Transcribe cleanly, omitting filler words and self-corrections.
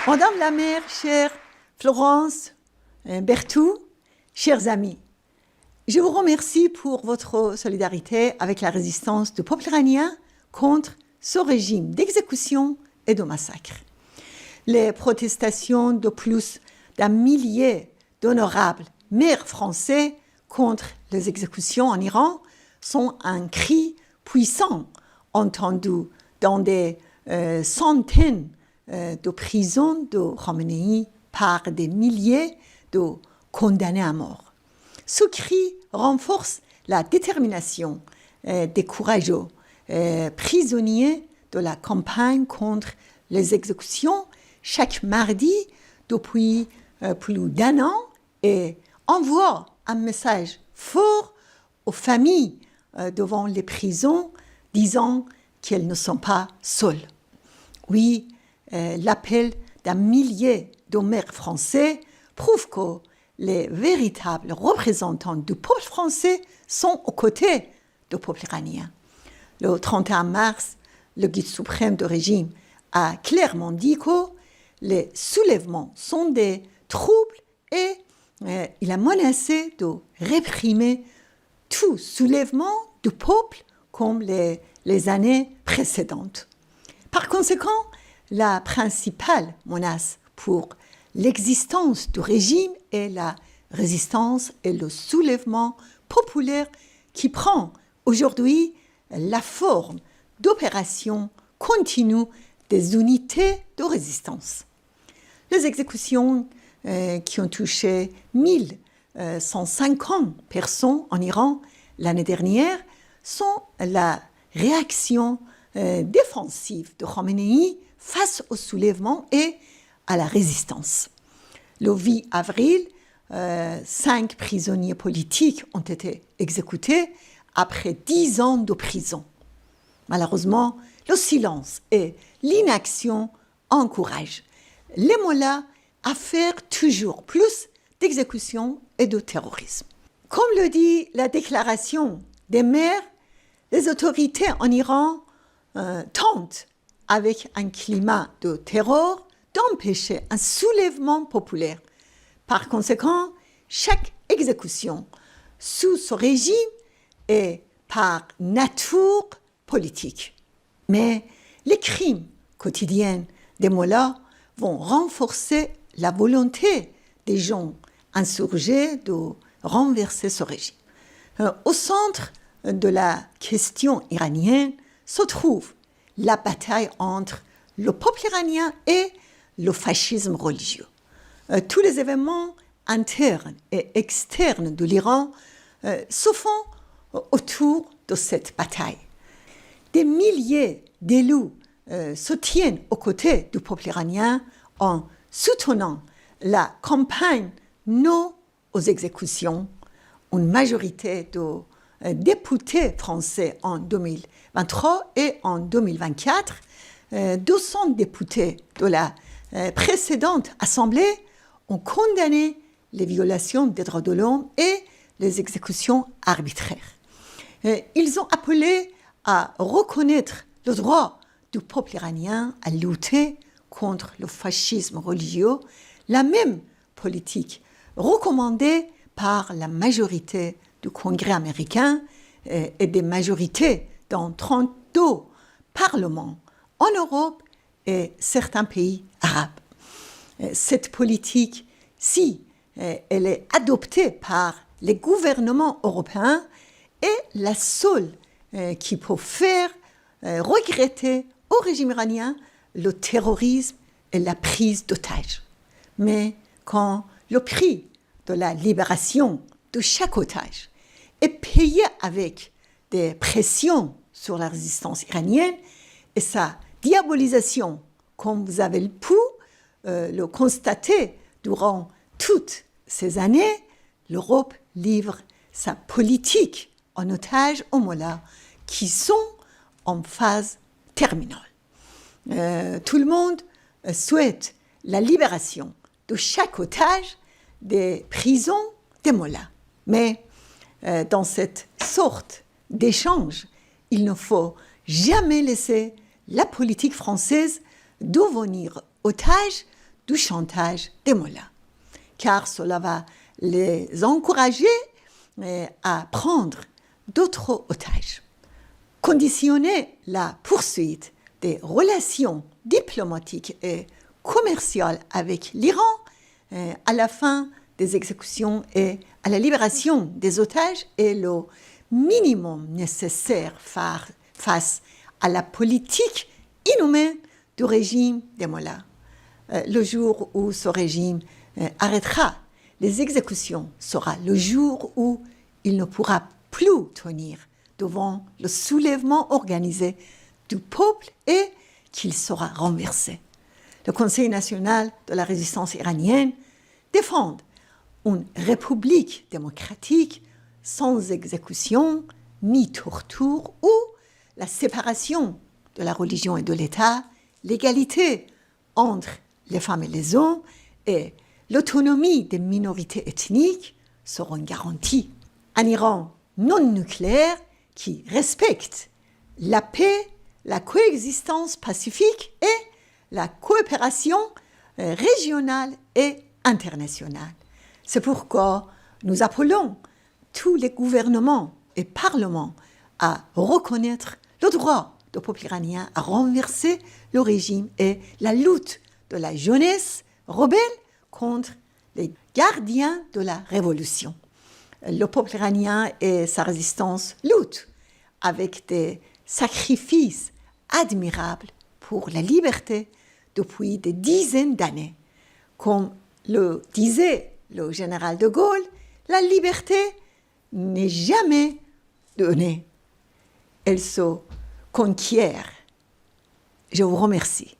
Madame la maire, chère Florence Berthoud, chers amis, je vous remercie pour votre solidarité avec la résistance du peuple iranien contre ce régime d'exécution et de massacre. Les protestations de plus d'un millier d'honorables maires français contre les exécutions en Iran sont un cri puissant entendu dans des centaines de prisons de Khamenei par des milliers de condamnés à mort. Ce cri renforce la détermination des courageux prisonniers de la campagne contre les exécutions chaque mardi depuis plus d'un an et envoie un message fort aux familles devant les prisons disant qu'elles ne sont pas seules. Oui, l'appel d'un millier de maires français prouve que les véritables représentants du peuple français sont aux côtés du peuple iranien. Le 31 mars, le guide suprême du régime a clairement dit que les soulèvements sont des troubles et il a menacé de réprimer tout soulèvement du peuple comme les années précédentes. Par conséquent, la principale menace pour l'existence du régime est la résistance et le soulèvement populaire qui prend aujourd'hui la forme d'opérations continues des unités de résistance. Les exécutions qui ont touché 1150 personnes en Iran l'année dernière sont la réaction défensive de Khamenei face au soulèvement et à la résistance. Le 8 avril, 5 prisonniers politiques ont été exécutés après 10 ans de prison. Malheureusement, le silence et l'inaction encouragent les mollahs à faire toujours plus d'exécutions et de terrorisme. Comme le dit la déclaration des maires, les autorités en Iran tentent, avec un climat de terreur, d'empêcher un soulèvement populaire. Par conséquent, chaque exécution sous ce régime est par nature politique. Mais les crimes quotidiens des mollahs vont renforcer la volonté des gens insurgés de renverser ce régime. Au centre de la question iranienne se trouve la bataille entre le peuple iranien et le fascisme religieux. Tous les événements internes et externes de l'Iran se font autour de cette bataille. Des milliers d'élus se tiennent aux côtés du peuple iranien en soutenant la campagne non aux exécutions. Une majorité de députés français en 2023 et en 2024, 200 députés de la précédente Assemblée ont condamné les violations des droits de l'homme et les exécutions arbitraires. Ils ont appelé à reconnaître le droit du peuple iranien à lutter contre le fascisme religieux, la même politique recommandée par la majorité du Congrès américain et des majorités dans 32 parlements en Europe et certains pays arabes. Cette politique, si elle est adoptée par les gouvernements européens, est la seule qui peut faire regretter au régime iranien le terrorisme et la prise d'otages. Mais quand le prix de la libération de chaque otage est payé avec des pressions sur la résistance iranienne et sa diabolisation, comme vous avez pu le constater durant toutes ces années, l'Europe livre sa politique en otage aux mollahs qui sont en phase terminale. Tout le monde souhaite la libération de chaque otage des prisons des mollahs. Mais dans cette sorte d'échange, il ne faut jamais laisser la politique française devenir otage du chantage des mollahs, car cela va les encourager à prendre d'autres otages. Conditionner la poursuite des relations diplomatiques et commerciales avec l'Iran à la fin des exécutions et à la libération des otages est le minimum nécessaire face à la politique inhumaine du régime des mollahs. Le jour où ce régime arrêtera les exécutions sera le jour où il ne pourra plus tenir devant le soulèvement organisé du peuple et qu'il sera renversé. Le Conseil national de la résistance iranienne défend une république démocratique sans exécution ni torture où la séparation de la religion et de l'État, l'égalité entre les femmes et les hommes et l'autonomie des minorités ethniques seront garanties. Un Iran non nucléaire qui respecte la paix, la coexistence pacifique et la coopération régionale et internationale. C'est pourquoi nous appelons tous les gouvernements et parlements à reconnaître le droit du peuple iranien à renverser le régime et la lutte de la jeunesse rebelle contre les gardiens de la révolution. Le peuple iranien et sa résistance luttent avec des sacrifices admirables pour la liberté depuis des dizaines d'années. Comme le disait le général de Gaulle, la liberté n'est jamais donnée. Elle se conquiert. Je vous remercie.